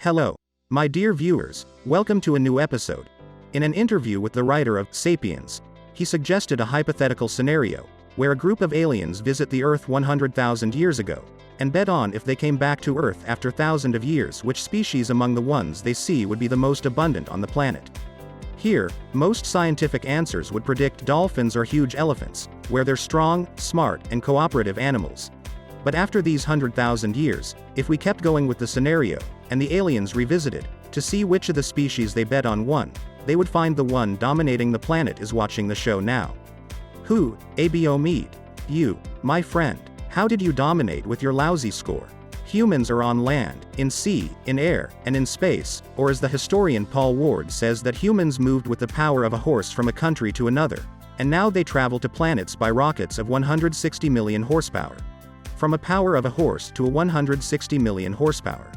Hello, my dear viewers, welcome to a new episode. In an interview with the writer of Sapiens, he suggested a hypothetical scenario, where a group of aliens visit the Earth 100,000 years ago, and bet on if they came back to Earth after thousands of years which species among the ones they see would be the most abundant on the planet. Here, most scientific answers would predict dolphins or huge elephants, where they're strong, smart, and cooperative animals. But after these 100,000 years, if we kept going with the scenario, and the aliens revisited, to see which of the species they bet on won, they would find the one dominating the planet is watching the show now. Who, abo mead? You, my friend. How did you dominate with your lousy score? Humans are on land, in sea, in air, and in space, or as the historian Paul Ward says that humans moved with the power of a horse from a country to another, and now they travel to planets by rockets of 160 million horsepower. From a power of a horse to a 160 million horsepower.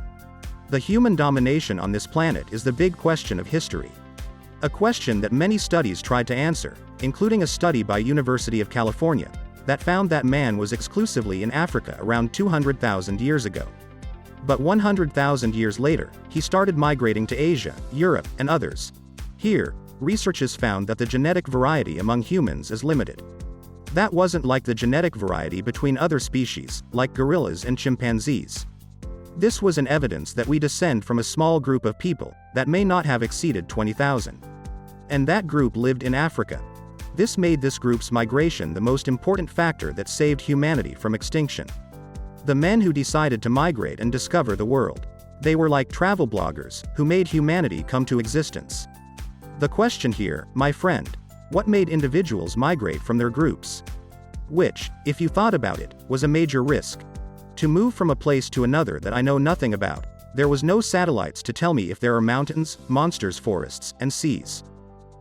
The human domination on this planet is the big question of history. A question that many studies tried to answer, including a study by University of California, that found that man was exclusively in Africa around 200,000 years ago. But 100,000 years later, he started migrating to Asia, Europe, and others. Here, researchers found that the genetic variety among humans is limited. That wasn't like the genetic variety between other species, like gorillas and chimpanzees. This was an evidence that we descend from a small group of people, that may not have exceeded 20,000. And that group lived in Africa. This made this group's migration the most important factor that saved humanity from extinction. The men who decided to migrate and discover the world. They were like travel bloggers, who made humanity come to existence. The question here, my friend, what made individuals migrate from their groups? Which, if you thought about it, was a major risk. To move from a place to another that I know nothing about, there was no satellites to tell me if there are mountains, monsters, forests, and seas.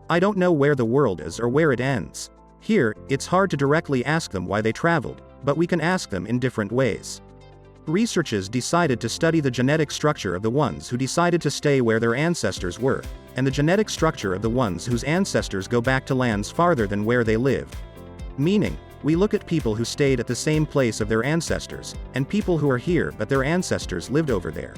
I don't know where the world is or where it ends. Here, it's hard to directly ask them why they traveled, but we can ask them in different ways. Researchers decided to study the genetic structure of the ones who decided to stay where their ancestors were, and the genetic structure of the ones whose ancestors go back to lands farther than where they live. Meaning, we look at people who stayed at the same place of their ancestors, and people who are here but their ancestors lived over there.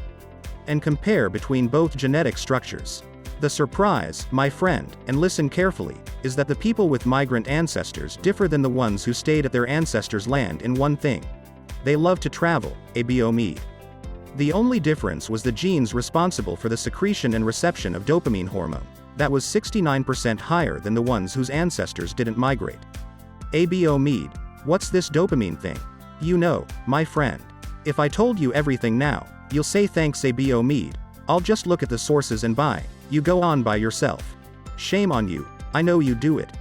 And compare between both genetic structures. The surprise, my friend, and listen carefully, is that the people with migrant ancestors differ than the ones who stayed at their ancestors' land in one thing. They love to travel, abo mead. The only difference was the genes responsible for the secretion and reception of dopamine hormone, that was 69% higher than the ones whose ancestors didn't migrate. Abo mead, what's this dopamine thing? You know, my friend. If I told you everything now, you'll say thanks abo mead, I'll just look at the sources and buy. You go on by yourself. Shame on you, I know you do it.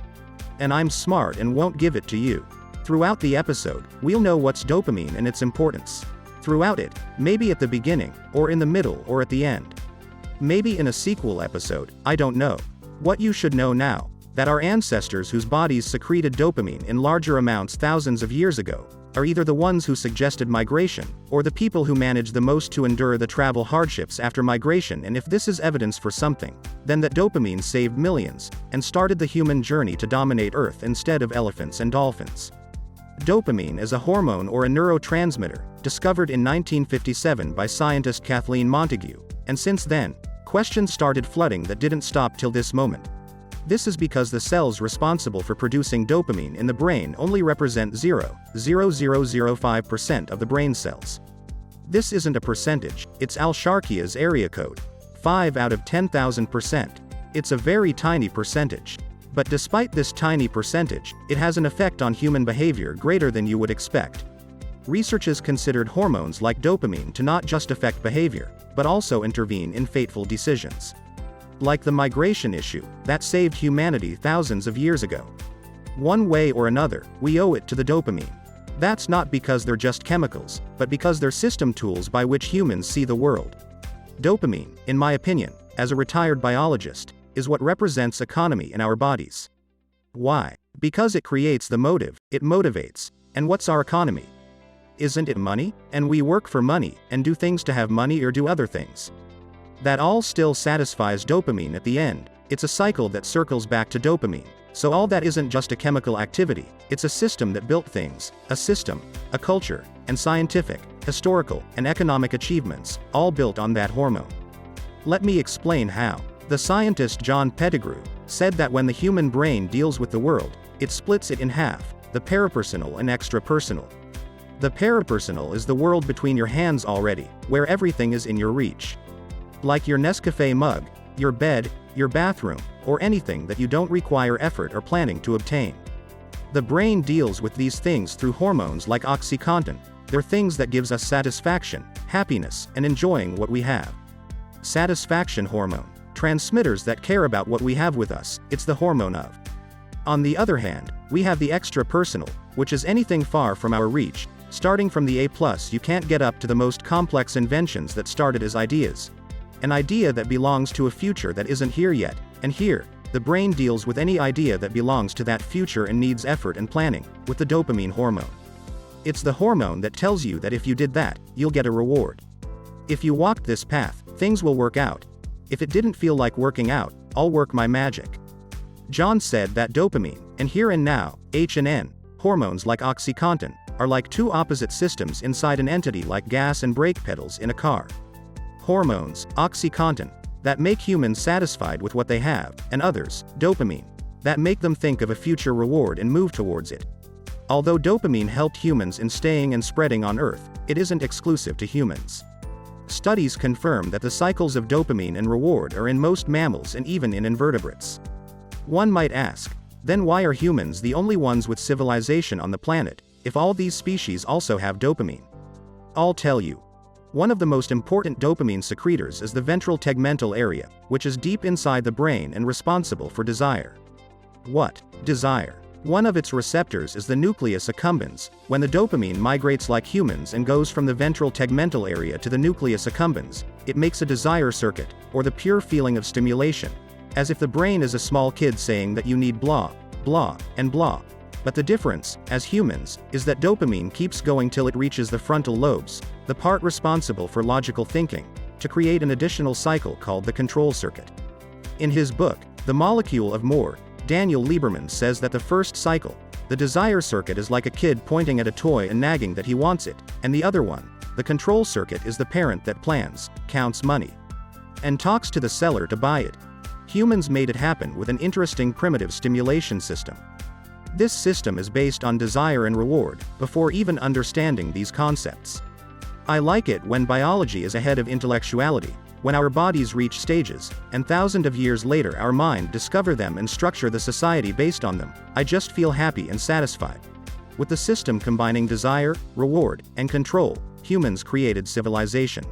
And I'm smart and won't give it to you. Throughout the episode, we'll know what's dopamine and its importance. Throughout it, maybe at the beginning, or in the middle, or at the end. Maybe in a sequel episode, I don't know. What you should know now, that our ancestors whose bodies secreted dopamine in larger amounts thousands of years ago, are either the ones who suggested migration, or the people who managed the most to endure the travel hardships after migration. And if this is evidence for something, then that dopamine saved millions, and started the human journey to dominate Earth instead of elephants and dolphins. Dopamine is a hormone or a neurotransmitter, discovered in 1957 by scientist Kathleen Montague, and since then, questions started flooding that didn't stop till this moment. This is because the cells responsible for producing dopamine in the brain only represent 0.0005% of the brain cells. This isn't a percentage, it's Al-Sharqiya's area code. 5 out of 10,000%. It's a very tiny percentage. But despite this tiny percentage, it has an effect on human behavior greater than you would expect. Researchers considered hormones like dopamine to not just affect behavior, but also intervene in fateful decisions. Like the migration issue, that saved humanity thousands of years ago. One way or another, we owe it to the dopamine. That's not because they're just chemicals, but because they're system tools by which humans see the world. Dopamine, in my opinion, as a retired biologist, is what represents economy in our bodies. Why? Because it creates the motive, it motivates. And what's our economy? Isn't it money? And we work for money, and do things to have money or do other things. That all still satisfies dopamine at the end. It's a cycle that circles back to dopamine. So all that isn't just a chemical activity, it's a system that built things, a system, a culture, and scientific, historical, and economic achievements, all built on that hormone. Let me explain how. The scientist John Pettigrew said that when the human brain deals with the world, it splits it in half, the parapersonal and extrapersonal. The parapersonal is the world between your hands already, where everything is in your reach. Like your Nescafe mug, your bed, your bathroom, or anything that you don't require effort or planning to obtain. The brain deals with these things through hormones like oxytocin. They're things that gives us satisfaction, happiness, and enjoying what we have. Satisfaction hormone. Transmitters that care about what we have with us, it's the hormone of. On the other hand, we have the extrapersonal, which is anything far from our reach, starting from the A+ you can't get up to the most complex inventions that started as ideas. An idea that belongs to a future that isn't here yet, and here, the brain deals with any idea that belongs to that future and needs effort and planning, with the dopamine hormone. It's the hormone that tells you that if you did that, you'll get a reward. If you walked this path, things will work out. If it didn't feel like working out, I'll work my magic. John said that dopamine, and here and now, H and N, hormones like oxytocin, are like two opposite systems inside an entity like gas and brake pedals in a car. Hormones, oxytocin, that make humans satisfied with what they have, and others, dopamine, that make them think of a future reward and move towards it. Although dopamine helped humans in staying and spreading on Earth, it isn't exclusive to humans. Studies confirm that the cycles of dopamine and reward are in most mammals and even in invertebrates. One might ask, then why are humans the only ones with civilization on the planet, if all these species also have dopamine? I'll tell you. One of the most important dopamine secretors is the ventral tegmental area, which is deep inside the brain and responsible for desire. What? Desire. One of its receptors is the nucleus accumbens. When the dopamine migrates like humans and goes from the ventral tegmental area to the nucleus accumbens, it makes a desire circuit, or the pure feeling of stimulation. As if the brain is a small kid saying that you need blah, blah, and blah. But the difference, as humans, is that dopamine keeps going till it reaches the frontal lobes, the part responsible for logical thinking, to create an additional cycle called the control circuit. In his book, The Molecule of More, Daniel Lieberman says that the first cycle, the desire circuit, is like a kid pointing at a toy and nagging that he wants it, and the other one, the control circuit, is the parent that plans, counts money, and talks to the seller to buy it. Humans made it happen with an interesting primitive stimulation system. This system is based on desire and reward, before even understanding these concepts. I like it when biology is ahead of intellectuality, when our bodies reach stages, and thousands of years later our mind discover them and structure the society based on them. I just feel happy and satisfied. With the system combining desire, reward, and control, humans created civilization.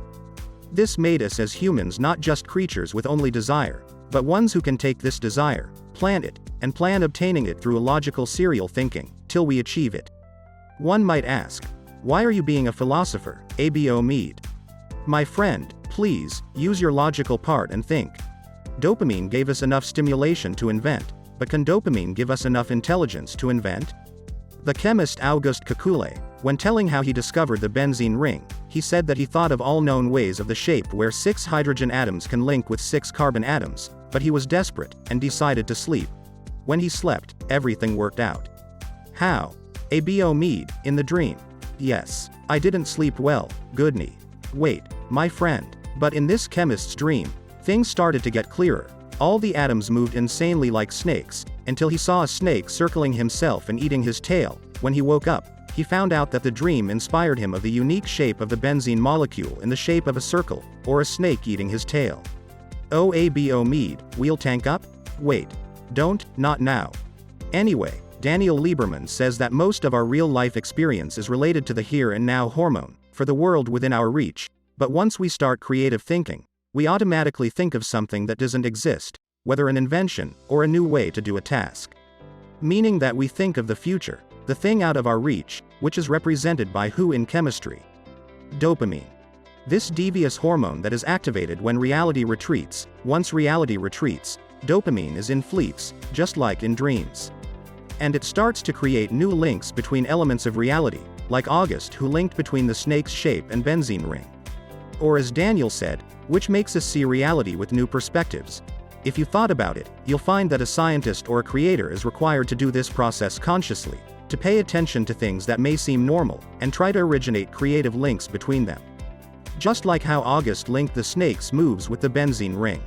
This made us as humans not just creatures with only desire, but ones who can take this desire, plan it, and plan obtaining it through a logical serial thinking, till we achieve it. One might ask, why are you being a philosopher, Abo Mead? My friend, please, use your logical part and think. Dopamine gave us enough stimulation to invent, but can dopamine give us enough intelligence to invent? The chemist Auguste Kekule, when telling how he discovered the benzene ring, he said that he thought of all known ways of the shape where 6 hydrogen atoms can link with 6 carbon atoms, but he was desperate, and decided to sleep. When he slept, everything worked out. How? Abo Mead, in the dream. Yes. I didn't sleep well, Goodney. Wait, my friend. But in this chemist's dream, things started to get clearer. All the atoms moved insanely like snakes, until he saw a snake circling himself and eating his tail. When he woke up, he found out that the dream inspired him of the unique shape of the benzene molecule in the shape of a circle, or a snake eating his tail. Oh, Abo Mead, wheel tank up? Wait. Don't, not now. Anyway, Daniel Lieberman says that most of our real-life experience is related to the here and now hormone, for the world within our reach. But once we start creative thinking, we automatically think of something that doesn't exist, whether an invention, or a new way to do a task. Meaning that we think of the future, the thing out of our reach, which is represented by who in chemistry? Dopamine. This devious hormone that is activated when reality retreats. Once reality retreats, dopamine is in fleets, just like in dreams. And it starts to create new links between elements of reality, like August, who linked between the snake's shape and benzene ring. Or as Daniel said, which makes us see reality with new perspectives. If you thought about it, you'll find that a scientist or a creator is required to do this process consciously, to pay attention to things that may seem normal, and try to originate creative links between them. Just like how August linked the snake's moves with the benzene ring.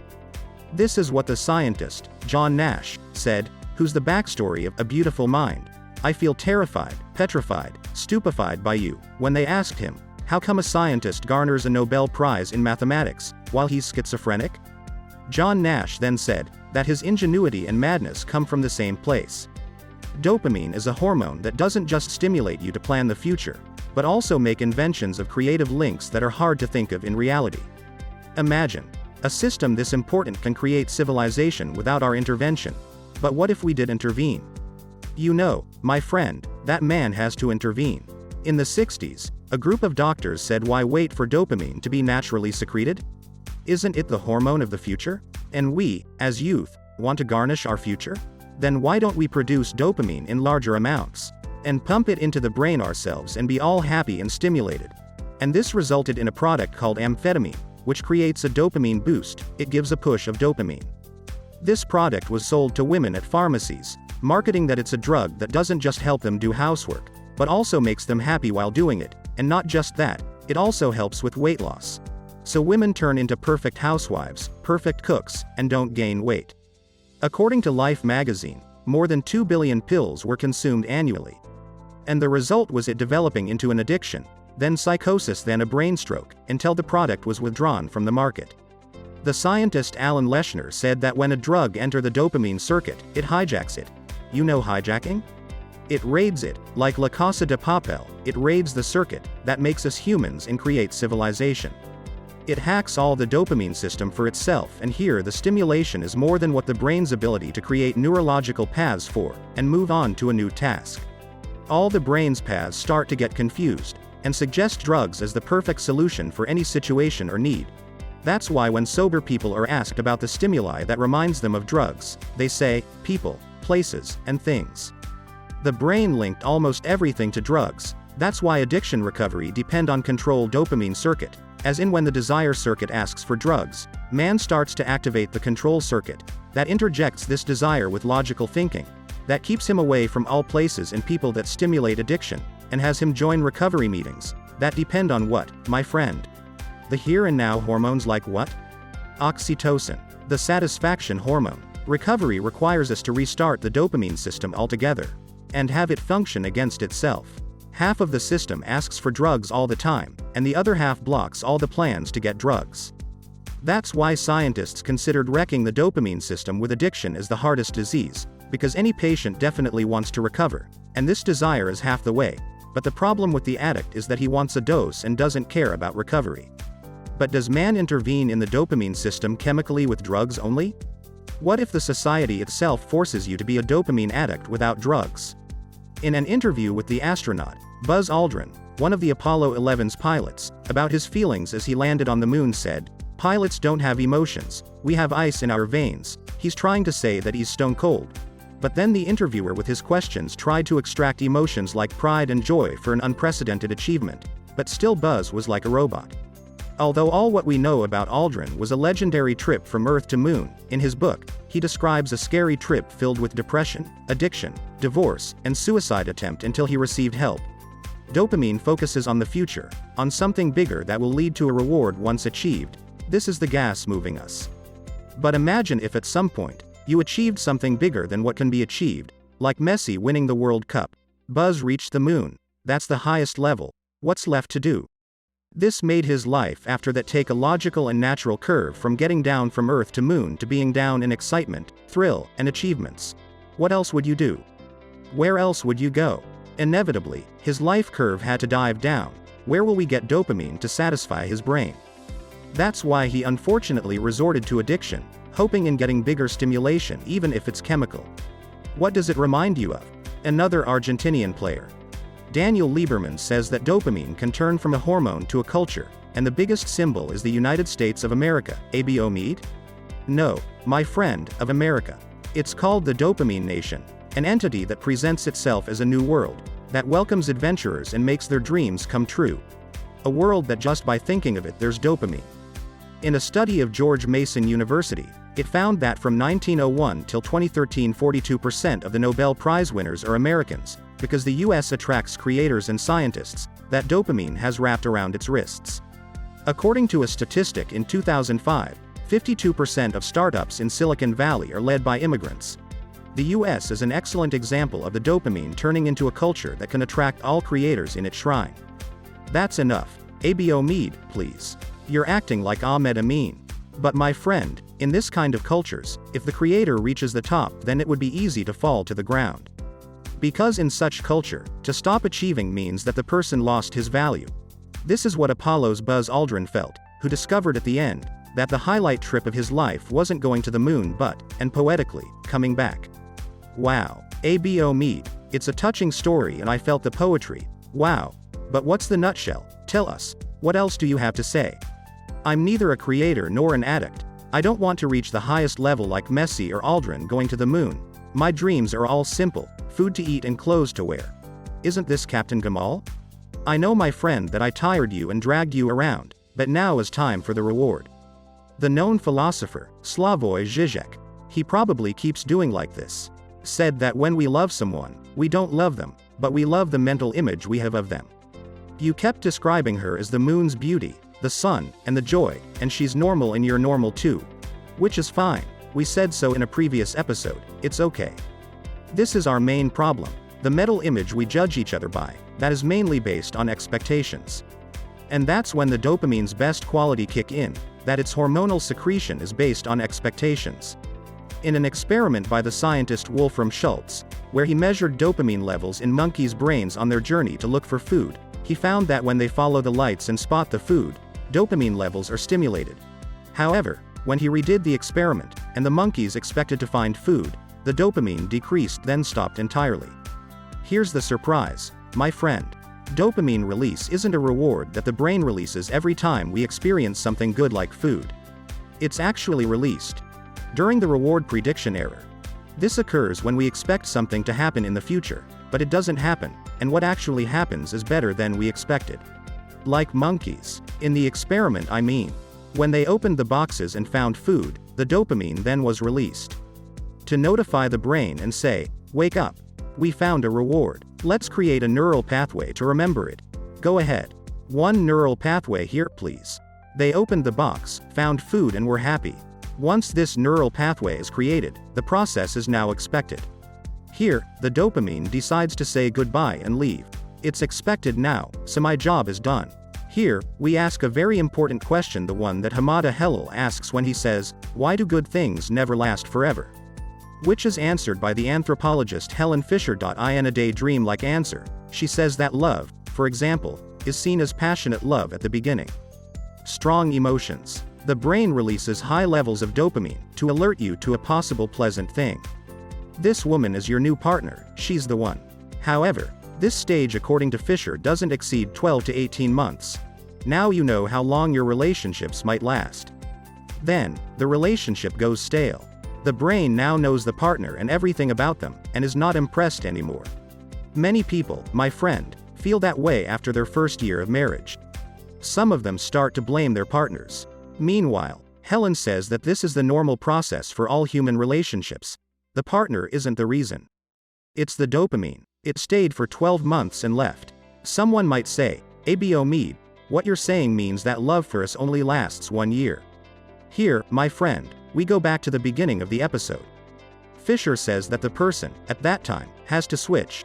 This is what the scientist, John Nash, said, who's the backstory of A Beautiful Mind. I feel terrified, petrified, stupefied by you, when they asked him, how come a scientist garners a Nobel Prize in mathematics, while he's schizophrenic? John Nash then said, that his ingenuity and madness come from the same place. Dopamine is a hormone that doesn't just stimulate you to plan the future, but also make inventions of creative links that are hard to think of in reality. Imagine, a system this important can create civilization without our intervention. But what if we did intervene? You know, my friend, that man has to intervene. In the 60s, a group of doctors said, why wait for dopamine to be naturally secreted? Isn't it the hormone of the future? And we, as youth, want to garnish our future? Then why don't we produce dopamine in larger amounts? And pump it into the brain ourselves and be all happy and stimulated? And this resulted in a product called amphetamine, which creates a dopamine boost. It gives a push of dopamine. This product was sold to women at pharmacies, marketing that it's a drug that doesn't just help them do housework, but also makes them happy while doing it, and not just that, it also helps with weight loss. So women turn into perfect housewives, perfect cooks, and don't gain weight. According to Life magazine, more than 2 billion pills were consumed annually. And the result was it developing into an addiction, then psychosis, then a brain stroke, until the product was withdrawn from the market. The scientist Alan Leshner said that when a drug enters the dopamine circuit, it hijacks it. You know hijacking? It raids it, like La Casa de Papel, it raids the circuit that makes us humans and creates civilization. It hacks all the dopamine system for itself, and here the stimulation is more than what the brain's ability to create neurological paths for, and move on to a new task. All the brain's paths start to get confused, and suggest drugs as the perfect solution for any situation or need. That's why when sober people are asked about the stimuli that reminds them of drugs, they say, people, places, and things. The brain linked almost everything to drugs. That's why addiction recovery depend on controlled dopamine circuit, as in when the desire circuit asks for drugs, man starts to activate the control circuit, that interjects this desire with logical thinking, that keeps him away from all places and people that stimulate addiction, and has him join recovery meetings, that depend on what, my friend? The here and now hormones like what? Oxytocin, the satisfaction hormone. Recovery requires us to restart the dopamine system altogether, and have it function against itself. Half of the system asks for drugs all the time, and the other half blocks all the plans to get drugs. That's why scientists considered wrecking the dopamine system with addiction as the hardest disease, because any patient definitely wants to recover, and this desire is half the way, but the problem with the addict is that he wants a dose and doesn't care about recovery. But does man intervene in the dopamine system chemically with drugs only? What if the society itself forces you to be a dopamine addict without drugs? In an interview with the astronaut, Buzz Aldrin, one of the Apollo 11's pilots, about his feelings as he landed on the moon said, "Pilots don't have emotions, we have ice in our veins." He's trying to say that he's stone cold. But then the interviewer with his questions tried to extract emotions like pride and joy for an unprecedented achievement, but still Buzz was like a robot. Although all what we know about Aldrin was a legendary trip from Earth to Moon, in his book, he describes a scary trip filled with depression, addiction, divorce, and suicide attempt until he received help. Dopamine focuses on the future, on something bigger that will lead to a reward once achieved. This is the gas moving us. But imagine if at some point, you achieved something bigger than what can be achieved, like Messi winning the World Cup. Buzz reached the moon. That's the highest level. What's left to do? This made his life after that take a logical and natural curve from getting down from Earth to Moon to being down in excitement, thrill, and achievements. What else would you do? Where else would you go? Inevitably, his life curve had to dive down. Where will we get dopamine to satisfy his brain? That's why he unfortunately resorted to addiction, hoping in getting bigger stimulation even if it's chemical. What does it remind you of? Another Argentinian player. Daniel Lieberman says that dopamine can turn from a hormone to a culture, and the biggest symbol is the United States of America. ABO Mead? No, my friend, of America. It's called the Dopamine Nation, an entity that presents itself as a new world, that welcomes adventurers and makes their dreams come true. A world that just by thinking of it there's dopamine. In a study of George Mason University, it found that from 1901 till 2013 42% of the Nobel Prize winners are Americans, because the US attracts creators and scientists that dopamine has wrapped around its wrists. According to a statistic in 2005, 52% of startups in Silicon Valley are led by immigrants. The US is an excellent example of the dopamine turning into a culture that can attract all creators in its shrine. That's enough. Abo Mead, please. You're acting like Ahmed Amin. But my friend, in this kind of cultures, if the creator reaches the top, then it would be easy to fall to the ground. Because in such culture, to stop achieving means that the person lost his value. This is what Apollo's Buzz Aldrin felt, who discovered at the end, that the highlight trip of his life wasn't going to the moon but, and poetically, coming back. Wow. Abo Mead. It's a touching story and I felt the poetry. Wow. But what's the nutshell? Tell us. What else do you have to say? I'm neither a creator nor an addict. I don't want to reach the highest level like Messi or Aldrin going to the moon. My dreams are all simple, food to eat and clothes to wear. Isn't this Captain Gamal? I know, my friend, that I tired you and dragged you around, but now is time for the reward. The known philosopher, Slavoj Žižek, he probably keeps doing like this, said that when we love someone, we don't love them, but we love the mental image we have of them. You kept describing her as the moon's beauty, the sun, and the joy, and she's normal and you're normal too. Which is fine. We said so in a previous episode, it's okay. This is our main problem, the mental image we judge each other by, that is mainly based on expectations. And that's when the dopamine's best quality kick in, that its hormonal secretion is based on expectations. In an experiment by the scientist Wolfram Schultz, where he measured dopamine levels in monkeys' brains on their journey to look for food, he found that when they follow the lights and spot the food, dopamine levels are stimulated. However, when he redid the experiment, and the monkeys expected to find food, the dopamine decreased then stopped entirely. Here's the surprise, my friend. Dopamine release isn't a reward that the brain releases every time we experience something good like food. It's actually released during the reward prediction error. This occurs when we expect something to happen in the future, but it doesn't happen, and what actually happens is better than we expected. Like monkeys. In the experiment, I mean. When they opened the boxes and found food, the dopamine then was released to notify the brain and say, wake up. We found a reward. Let's create a neural pathway to remember it. Go ahead. One neural pathway here, please. They opened the box, found food and were happy. Once this neural pathway is created, the process is now expected. Here, the dopamine decides to say goodbye and leave. It's expected now, so my job is done. Here, we ask a very important question, the one that Hamada Hellel asks when he says, why do good things never last forever? Which is answered by the anthropologist Helene Fischer. In a daydream-like answer, she says that love, for example, is seen as passionate love at the beginning. Strong emotions. The brain releases high levels of dopamine to alert you to a possible pleasant thing. This woman is your new partner, she's the one. However, this stage according to Fischer doesn't exceed 12 to 18 months. Now you know how long your relationships might last. Then, the relationship goes stale. The brain now knows the partner and everything about them, and is not impressed anymore. Many people, my friend, feel that way after their first year of marriage. Some of them start to blame their partners. Meanwhile, Helen says that this is the normal process for all human relationships. The partner isn't the reason. It's the dopamine. It stayed for 12 months and left. Someone might say, Abo Mead, what you're saying means that love for us only lasts 1 year. Here, my friend, we go back to the beginning of the episode. Fischer says that the person, at that time, has to switch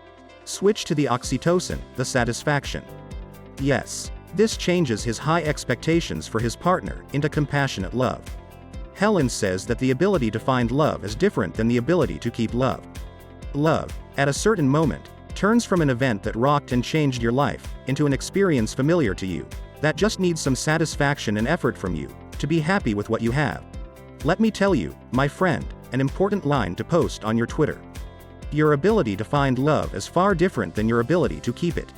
to the oxytocin, the satisfaction. Yes, this changes his high expectations for his partner into compassionate love. Helen says that the ability to find love is different than the ability to keep love. Love, at a certain moment, turns from an event that rocked and changed your life, into an experience familiar to you, that just needs some satisfaction and effort from you, to be happy with what you have. Let me tell you, my friend, an important line to post on your Twitter. Your ability to find love is far different than your ability to keep it.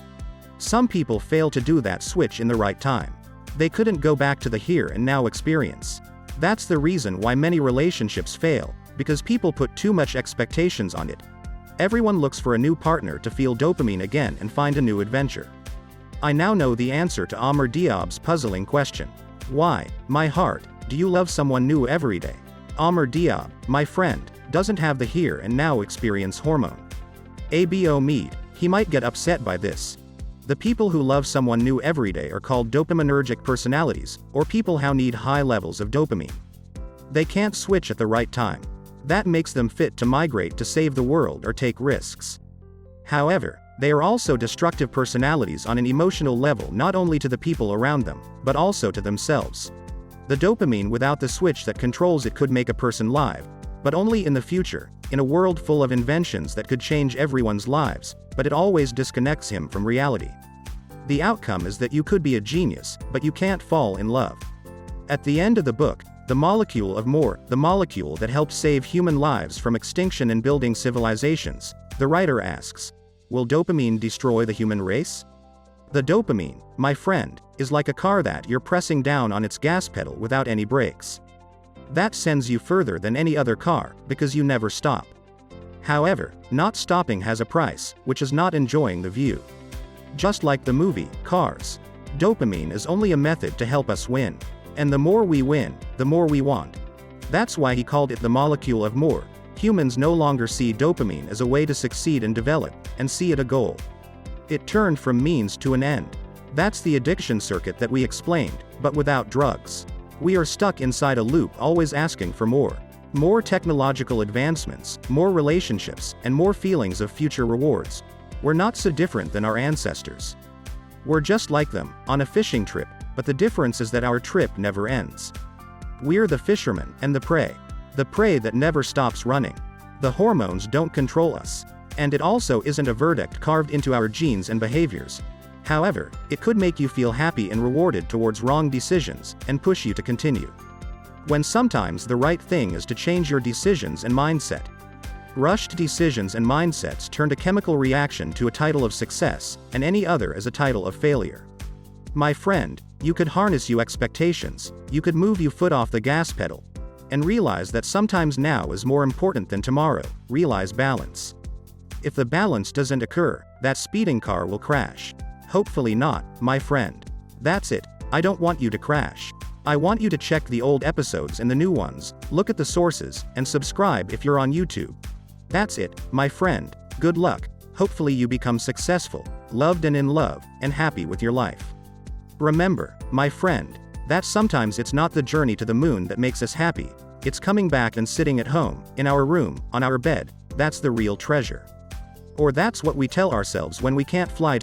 Some people fail to do that switch in the right time. They couldn't go back to the here and now experience. That's the reason why many relationships fail, because people put too much expectations on it. Everyone looks for a new partner to feel dopamine again and find a new adventure. I now know the answer to Amr Diab's puzzling question. Why, my heart, do you love someone new every day? Amr Diab, my friend, doesn't have the here and now experience hormone. Abo Mead, he might get upset by this. The people who love someone new every day are called dopaminergic personalities, or people who need high levels of dopamine. They can't switch at the right time. That makes them fit to migrate to save the world or take risks. However, they are also destructive personalities on an emotional level, not only to the people around them, but also to themselves. The dopamine without the switch that controls it could make a person live, but only in the future, in a world full of inventions that could change everyone's lives, but it always disconnects him from reality. The outcome is that you could be a genius, but you can't fall in love. At the end of the book, The Molecule of More, the molecule that helps save human lives from extinction and building civilizations, the writer asks, will dopamine destroy the human race? The dopamine, my friend, is like a car that you're pressing down on its gas pedal without any brakes. That sends you further than any other car, because you never stop. However, not stopping has a price, which is not enjoying the view. Just like the movie, Cars. Dopamine is only a method to help us win. And the more we win, the more we want. That's why he called it the molecule of more. Humans no longer see dopamine as a way to succeed and develop, and see it a goal. It turned from means to an end. That's the addiction circuit that we explained, but without drugs. We are stuck inside a loop, always asking for more. More technological advancements, more relationships, and more feelings of future rewards. We're not so different than our ancestors. We're just like them, on a fishing trip, but the difference is that our trip never ends. We're the fisherman and the prey. The prey that never stops running. The hormones don't control us. And it also isn't a verdict carved into our genes and behaviors. However, it could make you feel happy and rewarded towards wrong decisions, and push you to continue. When sometimes the right thing is to change your decisions and mindset. Rushed decisions and mindsets turned a chemical reaction to a title of success, and any other as a title of failure. My friend, you could harness your expectations, you could move your foot off the gas pedal, and realize that sometimes now is more important than tomorrow. Realize balance. If the balance doesn't occur, that speeding car will crash. Hopefully not, my friend. That's it, I don't want you to crash. I want you to check the old episodes and the new ones, look at the sources, and subscribe if you're on YouTube. That's it, my friend, good luck. Hopefully you become successful, loved and in love, and happy with your life. Remember, my friend, that sometimes it's not the journey to the moon that makes us happy, it's coming back and sitting at home, in our room, on our bed, that's the real treasure. Or that's what we tell ourselves when we can't fly.